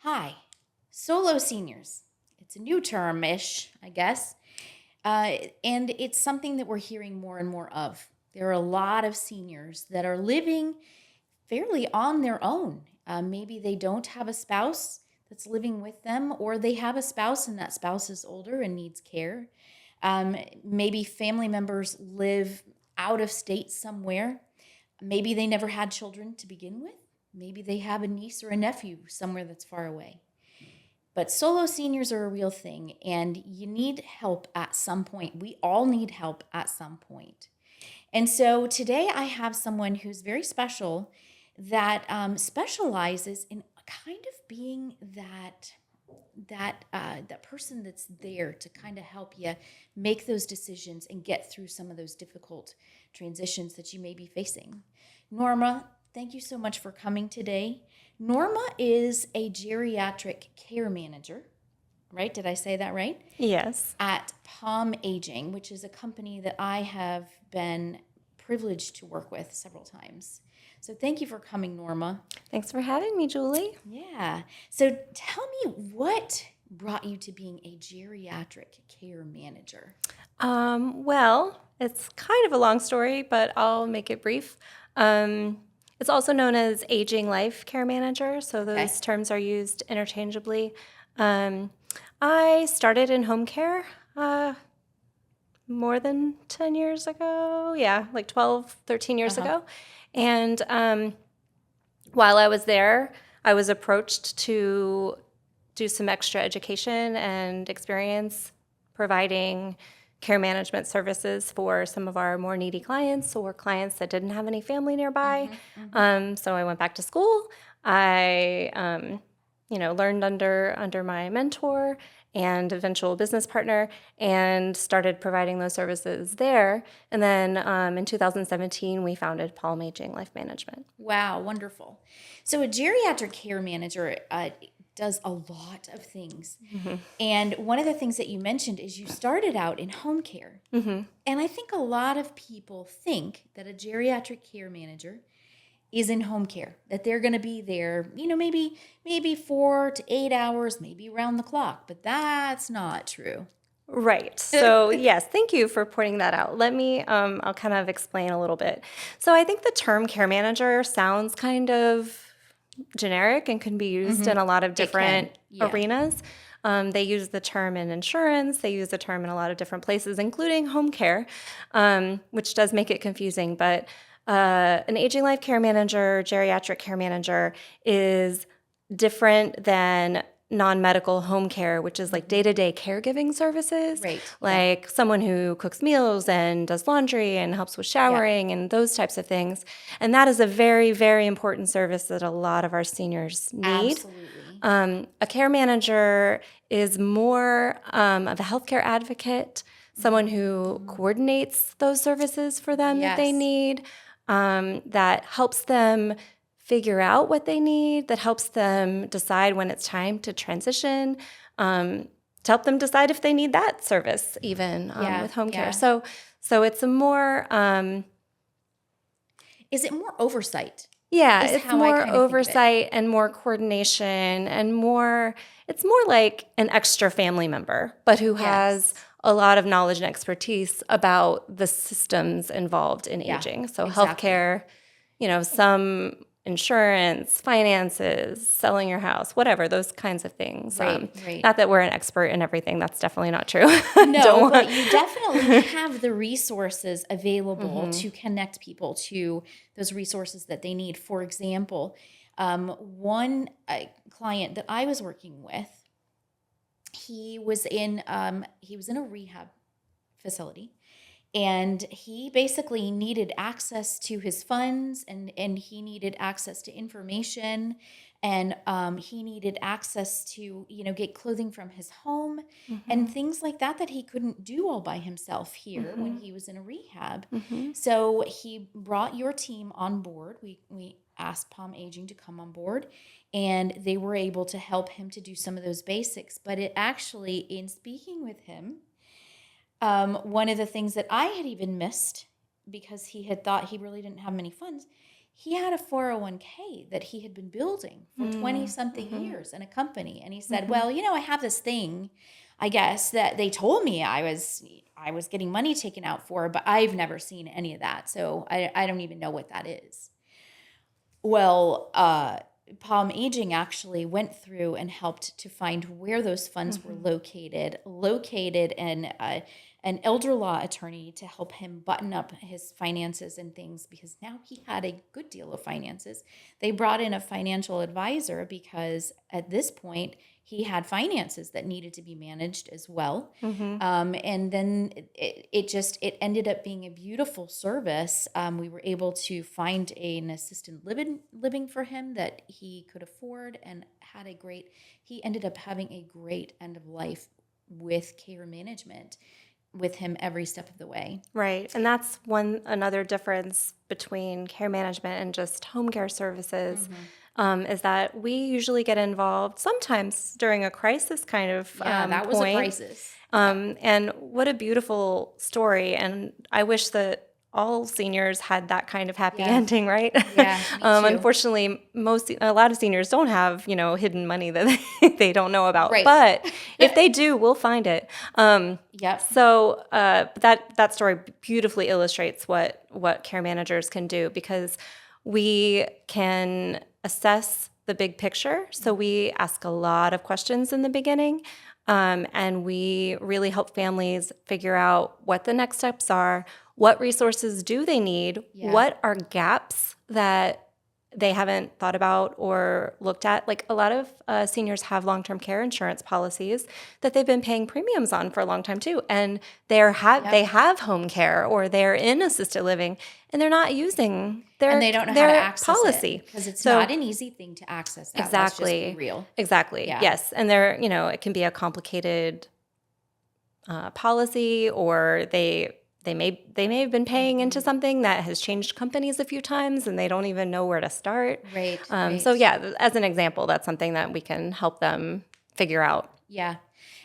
Hi, solo seniors. It's a new term-ish, I guess. And it's something that we're hearing more and more of. There are a lot of seniors that are living fairly on their own. Maybe they don't have a spouse that's living with them, or they have a spouse and that spouse is older and needs care. Maybe family members live out of state somewhere. Maybe they never had children to begin with. Maybe they have a niece or a nephew somewhere that's far away. But solo seniors are a real thing, and you need help at some point. We all need help at some point. And so today I have someone who's very special that specializes in kind of being that person that's there to kind of help you make those decisions and get through some of those difficult transitions that you may be facing. Norma, thank you so much for coming today. Norma is a geriatric care manager, right? Did I say that right? Yes. At Palm Aging, which is a company that I have been privileged to work with several times. So thank you for coming, Norma. Thanks for having me, Julie. Yeah. So tell me, what brought you to being a geriatric care manager? Well, it's kind of a long story, but I'll make it brief. It's also known as aging life care manager, so Okay. those terms are used interchangeably. Um, I started in home care more than 10 years ago. Yeah, like 12, 13 years Uh-huh. ago. And while I was there, I was approached to do some extra education and experience providing care management services for some of our more needy clients or clients that didn't have any family nearby. So I went back to school. I, learned under my mentor and eventual business partner and started providing those services there. And then in 2017, we founded Palm Aging Life Management. Wow, wonderful. So a geriatric care manager does a lot of things. And one of the things that you mentioned is you started out in home care. And I think a lot of people think that a geriatric care manager is in home care, that they're going to be there, maybe 4 to 8 hours, maybe around the clock, but that's not true. Right. So, yes, thank you for pointing that out. I'll kind of explain a little bit. So, I think the term care manager sounds kind of generic and can be used in a lot of different yeah. arenas. They use the term in insurance, they use the term in a lot of different places, including home care, which does make it confusing. But an aging life care manager, geriatric care manager is different than non-medical home care, which is like day-to-day caregiving services, Right. like someone who cooks meals and does laundry and helps with showering and those types of things. And that is a very, very important service that a lot of our seniors need. Absolutely. A care manager is more of a healthcare advocate, someone who coordinates those services for them that they Yes. need, that helps them figure out what they need, that helps them decide when it's time to transition, to help them decide if they need that service even with home care. So it's a more... is it more oversight? Yeah, Is it's how I more kind of think of it. oversight and more coordination and it's more like an extra family member, but who has a lot of knowledge and expertise about the systems involved in aging. So exactly. healthcare, some insurance, finances, selling your house, whatever, those kinds of things. Right. Not that we're an expert in everything. That's definitely not true. No, but you definitely have the resources available to connect people to those resources that they need. For example, one client that I was working with, he was in a rehab facility, and he basically needed access to his funds, and he needed access to information, and he needed access to get clothing from his home and things like that he couldn't do all by himself here when he was in a rehab. So he brought your team on board. We asked Palm Aging to come on board, and they were able to help him to do some of those basics. But it actually, in speaking with him, one of the things that I had even missed, because he had thought he really didn't have many funds, he had a 401k that he had been building for 20 something years in a company. And he said, well, I have this thing, I guess, that they told me I was getting money taken out for, but I've never seen any of that. So I don't even know what that is. Well, Palm Aging actually went through and helped to find where those funds were located and an elder law attorney to help him button up his finances and things, because now he had a good deal of finances. They brought in a financial advisor because at this point he had finances that needed to be managed as well. And then it ended up being a beautiful service. We were able to find an assisted living for him that he could afford, and he ended up having a great end of life with care management with him every step of the way. Right. And that's another difference between care management and just home care services, is that we usually get involved sometimes during a crisis kind of That was point. a crisis. And what a beautiful story. And I wish that all seniors had that kind of happy ending, right? Yeah, me too. Unfortunately, a lot of seniors don't have, hidden money that they don't know about. Right. But if they do, we'll find it. Yep. So that story beautifully illustrates what care managers can do, because we can assess the big picture. So we ask a lot of questions in the beginning. And we really help families figure out what the next steps are, what resources do they need, what are gaps that they haven't thought about or looked at. Like, a lot of seniors have long-term care insurance policies that they've been paying premiums on for a long time too, and they have home care or they're in assisted living, and they're not using their And they don't know how to access policy it, because it's not an easy thing to access that. Exactly. Let's just be real. Exactly. Yeah. Yes. And it can be a complicated policy, or they may have been paying into something that has changed companies a few times and they don't even know where to start. Right. So yeah, as an example, that's something that we can help them figure out. Yeah.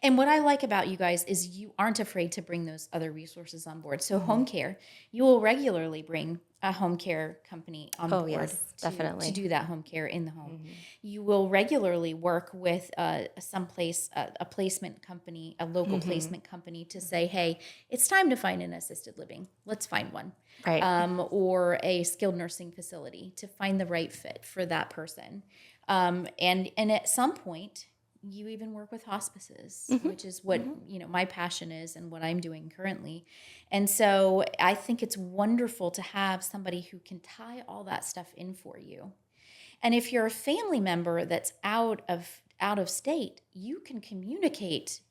And what I like about you guys is you aren't afraid to bring those other resources on board. So home care, you will regularly bring a home care company on board definitely. to do that home care in the home. You will regularly work with a placement company, a local placement company, to say, hey, it's time to find an assisted living. Let's find one. Right. Or a skilled nursing facility to find the right fit for that person. And at some point, you even work with hospices, which is what my passion is and what I'm doing currently. And so I think it's wonderful to have somebody who can tie all that stuff in for you. And if you're a family member that's out of state, you can communicate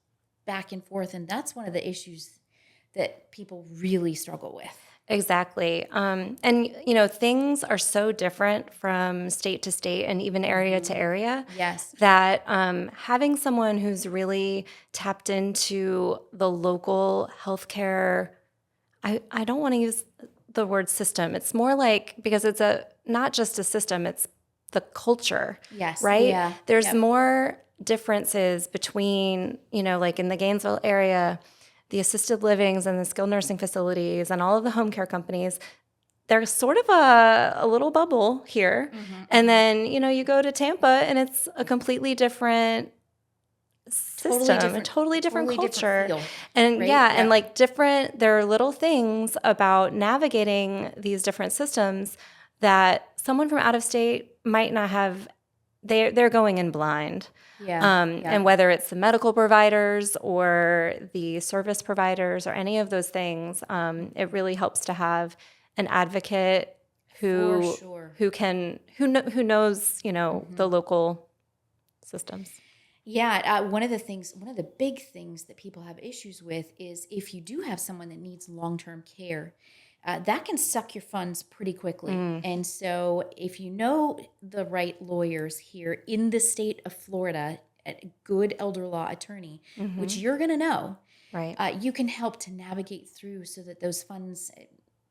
back and forth, and that's one of the issues that people really struggle with. Exactly. And, things are so different from state to state and even area to area. Yes. That having someone who's really tapped into the local healthcare, I don't want to use the word system. It's more like, because it's not just a system, it's the culture. Yes. Right? Yeah. There's more differences between, like in the Gainesville area, the assisted livings and the skilled nursing facilities and all of the home care companies. They're sort of a little bubble here. And then, you go to Tampa and it's a completely different system, a totally different culture. Different feel, and right? and like there are little things about navigating these different systems that someone from out of state might not have. They're going in blind. And whether it's the medical providers or the service providers or any of those things, it really helps to have an advocate who knows the local systems. Yeah, one of the big things that people have issues with is if you do have someone that needs long-term care, that can suck your funds pretty quickly. And so if you know the right lawyers here in the state of Florida, a good elder law attorney, which you're going to know, right? You can help to navigate through so that those funds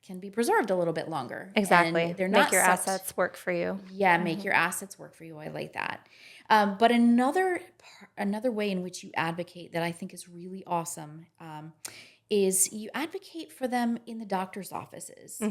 can be preserved a little bit longer. Exactly. And they're Make not your sucked. assets work for you. Yeah, make your assets work for you. I like that. But another way in which you advocate that I think is really awesome is you advocate for them in the doctor's offices.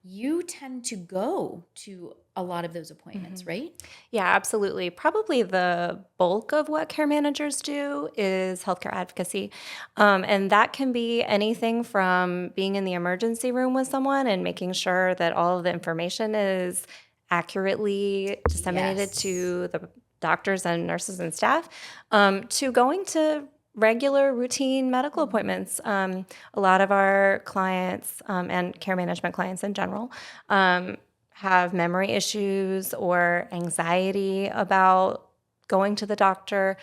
You tend to go to a lot of those appointments, right? Yeah, absolutely. Probably the bulk of what care managers do is healthcare advocacy. And that can be anything from being in the emergency room with someone and making sure that all of the information is accurately disseminated Yes. to the doctors and nurses and staff, to going to regular routine medical appointments. A lot of our clients, and care management clients in general, have memory issues or anxiety about going to the doctor,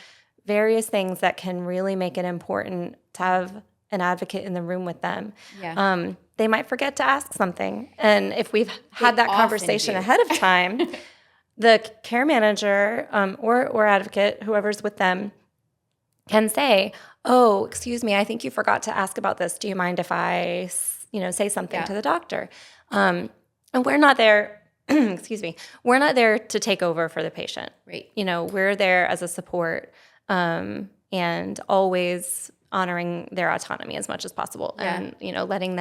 various things that can really make it important to have an advocate in the room with them. Yeah. They might forget to ask something. And if we've had that often conversation do. ahead of time, the care manager, or advocate, whoever's with them, can say, "Oh, excuse me, I think you forgot to ask about this. Do you mind if I, say something Yeah. to the doctor?" And we're not there, excuse me, we're not there to take over for the patient. Right. We're there as a support, and always honoring their autonomy as much as possible, Yeah. and letting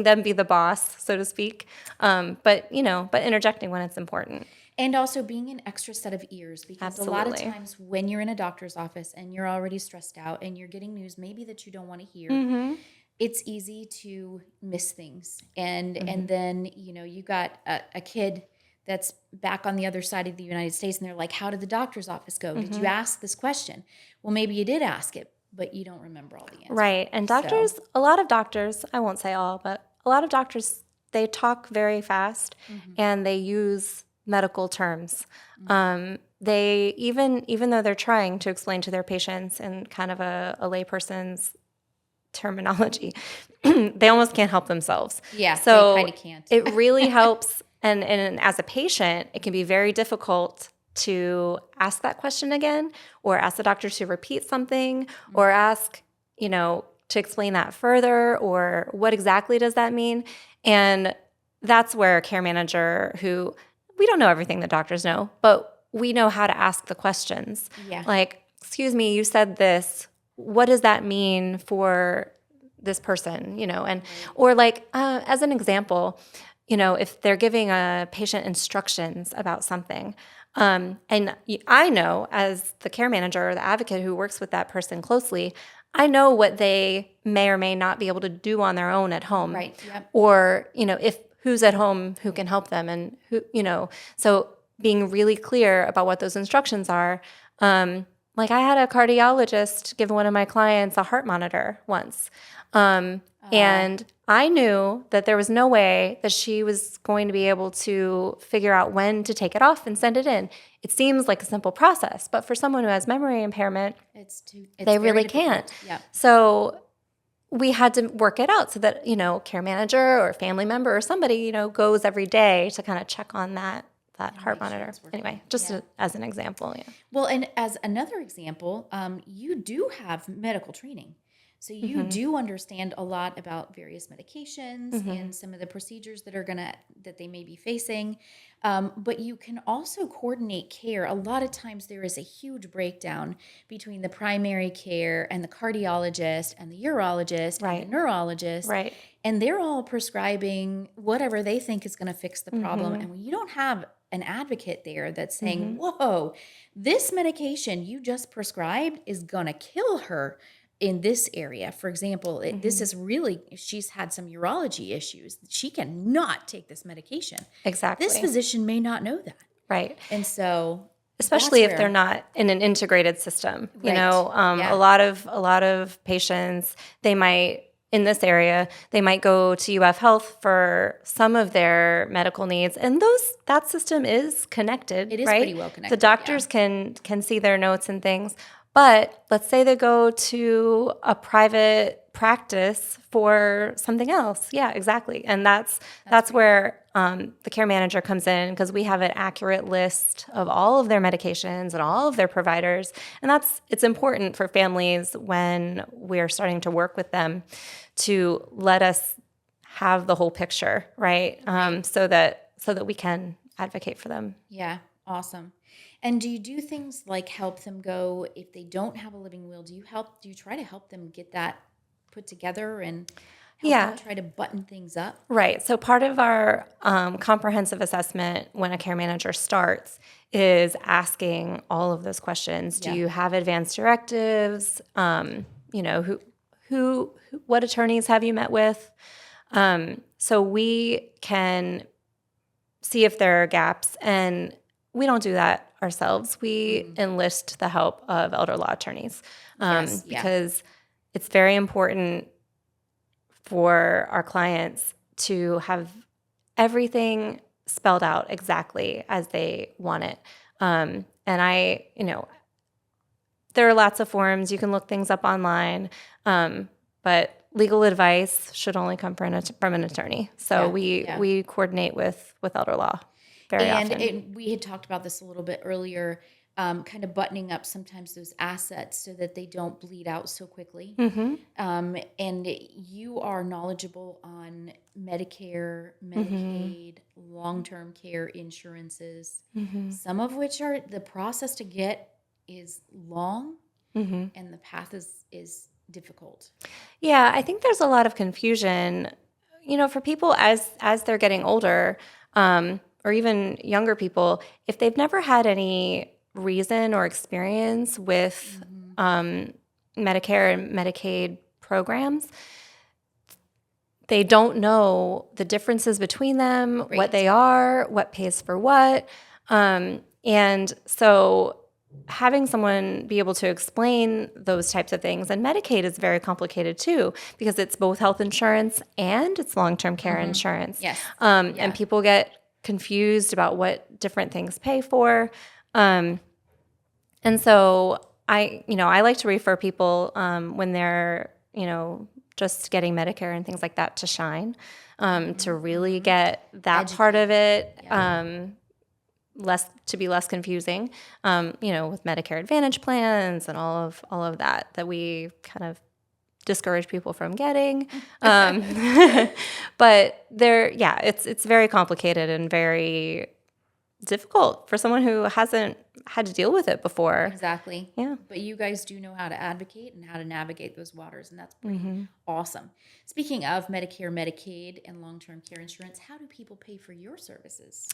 them be the boss, so to speak. But interjecting when it's important. And also being an extra set of ears, because a lot of Absolutely. times when you're in a doctor's office and you're already stressed out and you're getting news maybe that you don't want to hear, it's easy to miss things. And then, you got a kid that's back on the other side of the United States and they're like, how did the doctor's office go? Did you ask this question? Well, maybe you did ask it, but you don't remember all the answers. Right. And doctors, a lot of doctors, I won't say all, but a lot of doctors, they talk very fast and they use medical terms. They, even though they're trying to explain to their patients in kind of a layperson's terminology, they almost can't help themselves. Yeah, So they kind of can't. it really helps. And as a patient, it can be very difficult to ask that question again, or ask the doctor to repeat something, or ask, to explain that further, or what exactly does that mean? And that's where a care manager, who we don't know everything that doctors know, but we know how to ask the questions. Yeah. Like, excuse me, you said this. What does that mean for this person? And or like, as an example, if they're giving a patient instructions about something, and I know, as the care manager or the advocate who works with that person closely, I know what they may or may not be able to do on their own at home. Right. Yep. Or, if who's at home who can help them, and who, so being really clear about what those instructions are. Like, I had a cardiologist give one of my clients a heart monitor once. And I knew that there was no way that she was going to be able to figure out when to take it off and send it in. It seems like a simple process, but for someone who has memory impairment, they really can't. Yeah. So we had to work it out so that, care manager or family member or somebody, goes every day to kind of check on that heart monitor. Anyway, just as an example. Yeah. Well, and as another example, you do have medical training. So you do understand a lot about various medications and some of the procedures that they may be facing. But you can also coordinate care. A lot of times there is a huge breakdown between the primary care and the cardiologist and the urologist and the neurologist. Right. And they're all prescribing whatever they think is going to fix the problem. And when you don't have an advocate there that's saying, whoa, this medication you just prescribed is going to kill her in this area. For example, this is really, she's had some urology issues. She cannot take this medication. Exactly. This physician may not know that. Right. And so, especially if they're not in an integrated system, Right. A lot of patients, they might, in this area, they might go to UF Health for some of their medical needs, and that system is connected. It is right? pretty well connected. The doctors can see their notes and things. But let's say they go to a private practice for something else. Yeah, exactly. And that's where the care manager comes in, because we have an accurate list of all of their medications and all of their providers. And it's important for families when we're starting to work with them to let us have the whole picture, right? So that we can advocate for them. Yeah, awesome. And do you do things like help them go, if they don't have a living will, do you try to help them get that put together and help Yeah. them try to button things up? Right. So part of our comprehensive assessment when a care manager starts is asking all of those questions. Do Yeah. you have advanced directives? What attorneys have you met with? So we can see if there are gaps, and we don't do that ourselves. We enlist the help of elder law attorneys Yes, yeah. because it's very important for our clients to have everything spelled out exactly as they want it. There are lots of forms. You can look things up online, but legal advice should only come from an attorney. So we coordinate with elder law very often. We had talked about this a little bit earlier, kind of buttoning up sometimes those assets so that they don't bleed out so quickly. And you are knowledgeable on Medicare, Medicaid, long-term care insurances, some of which are the process to get is long and the path is difficult. Yeah, I think there's a lot of confusion, for people as they're getting older, or even younger people, if they've never had any reason or experience with Medicare and Medicaid programs, they don't know the differences between them, what they are, what pays for what. And so having someone be able to explain those types of things, and Medicaid is very complicated too, because it's both health insurance and it's long-term care insurance. Yes. And people get confused about what different things pay for. And so I like to refer people when they're, just getting Medicare and things like that to Shine, to really get that part of it to be less confusing, with Medicare Advantage plans and all of that we kind of discourage people from getting. But it's very complicated and very difficult for someone who hasn't had to deal with it before. Exactly. Yeah. But you guys do know how to advocate and how to navigate those waters, and that's pretty awesome. Speaking of Medicare, Medicaid, and long-term care insurance, how do people pay for your services?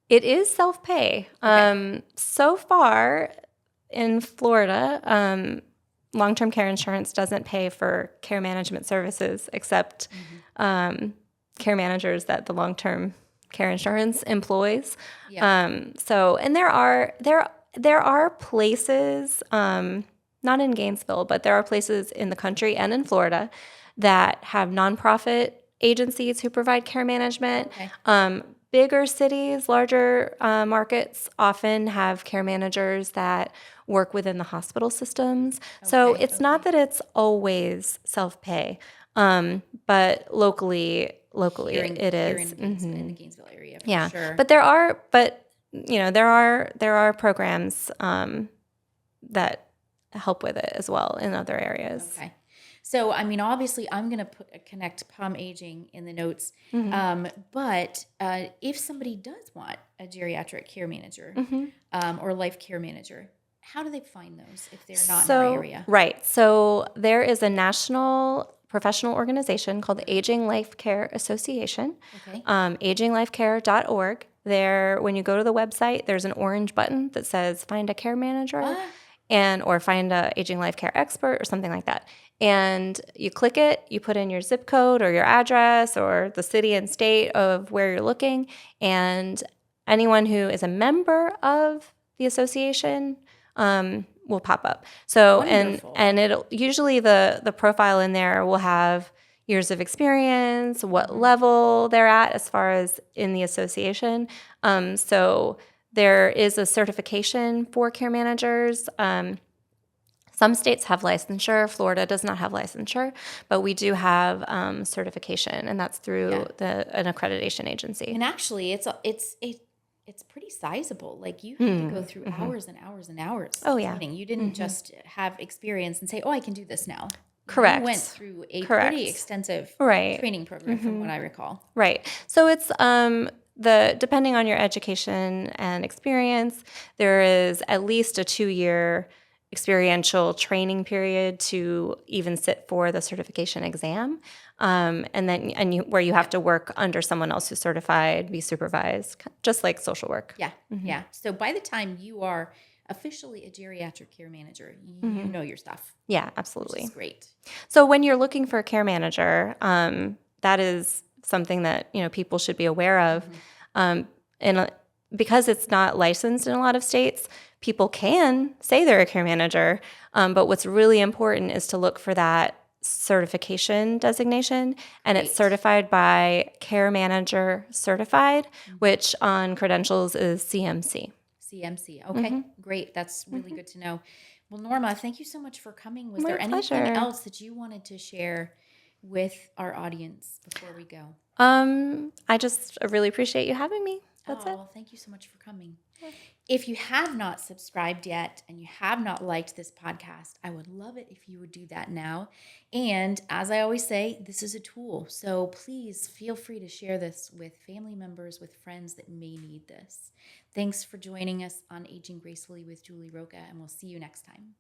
It is self-pay. Okay. So far in Florida, long-term care insurance doesn't pay for care management services except care managers that the long-term care insurance employs. Yeah. And there are places, not in Gainesville, but there are places in the country and in Florida that have nonprofit agencies who provide care management. Okay. Bigger cities, larger markets often have care managers that work within the hospital systems. So it's not that it's always self-pay, but locally it is. In the Gainesville area, for Yeah, sure. but there are programs that help with it as well in other areas. Okay. So, obviously, I'm going to connect POM aging in the notes. But if somebody does want a geriatric care manager or life care manager, how do they find those if they're not in our area? Right. So there is a national professional organization called the Aging Life Care Association, Okay. aginglifecare.org. There, when you go to the website, there's an orange button that says "Find a Care Manager" or "Find a Aging Life Care Expert" or something like that. And you click it, you put in your zip code or your address or the city and state of where you're looking, and anyone who is a member of the association will pop up. So Wonderful. and it'll usually the profile in there will have years of experience, what level they're at as far as in the association. So there is a certification for care managers. Some states have licensure. Florida does not have licensure, but we do have certification, and that's through an accreditation agency. And actually, it's pretty sizable. Like you had to go through hours and hours and hours. Oh, of yeah. training. You didn't just have experience and say, "Oh, I can do this now." Correct. You went through a Correct. pretty extensive Right. training program, from what I recall. Right. So it's depending on your education and experience, there is at least a 2-year experiential training period to even sit for the certification exam, where you have to work under someone else who's certified, be supervised, just like social work. Yeah. Yeah. So by the time you are officially a geriatric care manager, you know your stuff, Yeah, which absolutely. is great. So when you're looking for a care manager, that is something that people should be aware of, and because it's not licensed in a lot of states, people can say they're a care manager, but what's really important is to look for that certification designation, and it's Great. certified by Care Manager Certified, which on credentials is CMC. CMC. Okay, great. That's really good to know. Well, Norma, thank you so much for coming. Was My there anything pleasure. else that you wanted to share with our audience before we go? I just really appreciate you having me. That's it. Well, thank you so much for coming. If you have not subscribed yet and you have not liked this podcast, I would love it if you would do that now. And as I always say, this is a tool. So please feel free to share this with family members, with friends that may need this. Thanks for joining us on Aging Gracefully with Julie Roca, and we'll see you next time.